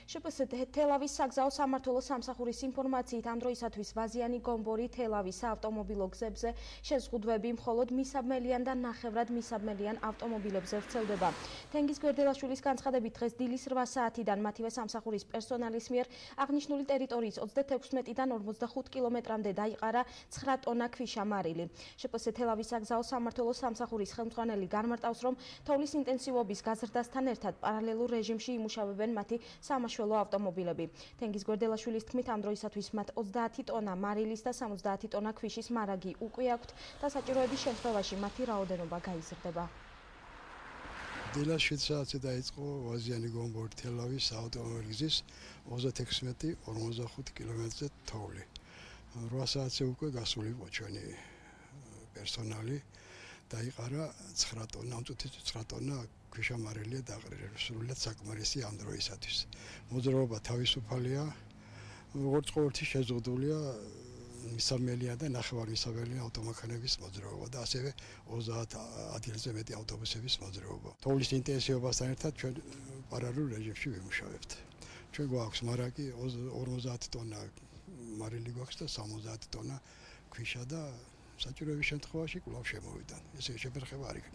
შპს თელავის საგზაო სამმართველო სამსახურის ინფორმაციით ამ დროისათვის ვაზიანი გომბორი თელავის საავტომობილო გზებზე შეზღუდვები მხოლოდ მისაბმელიან და ნახევრად მისაბმელიან ავტომობილებზე ვრცელდება. თენგიზ გვერდელაშვილის განცხადებით დღეს დილის 8 საათიდან მათივე სამსახურის პერსონალის მიერ აღნიშნული ტერიტორიის 36-დან 45 კილომეტრამდე დაიყარა 9 ტონა ქვიშამარილი. შპს თელავის საგზაო სამმართველო სამსახურის ხელმძღვანელი განმარტავს, რომ თოვლის ინტენსივობის გაზრდასთან ერთად პარალელურ რეჟიმში იმუშავებენ მათი სამაშველო ავტომობილები. თენგიზ გვერდელაშვილის თქმით, ამ დროისათვის მათ 30 ტონა მარილის და 70 ტონა ქვიშის მარაგი უკვე აქვთ და საჭიროების შემთხვევაში მათი რაოდენობა გაიზრდება. დილას 7 საათზე დაიწყო ვაზიანი გომბორი თელავის ავტომობილგზის 36-45 კილომეტრზე თოვლი. 8 საათზე უკვე გასული იყო ჩვენი პერსონალი. დაიყარა 9 ტონა, ამ წუთით 9 ტონა ქვიშამარილია დაყრილი, სრულიად საკმარისი ამ დროისათვის. მოძრაობა თავისუფალია, როგორც ყოველთვის შეზღუდულია მისაბმელიან და ნახევარ მისაბმელიან ავტომანქანების მოძრაობა და ასევე 30 ადგილზე მეტი ავტობუსების მოძრაობა. თოვლის ინტენსივობასთან ერთად ჩვენ პარალელურ რეჟიმში ვიმუშავებთ. ჩვენ გვაქვს მარაგი 50 ტონა მარილი გვაქვს და 70 ტონა ქვიშა და საჭიროების შემთხვევაში კვლავ შემოვიდნენ. ესე შეფერხება არ იქნება.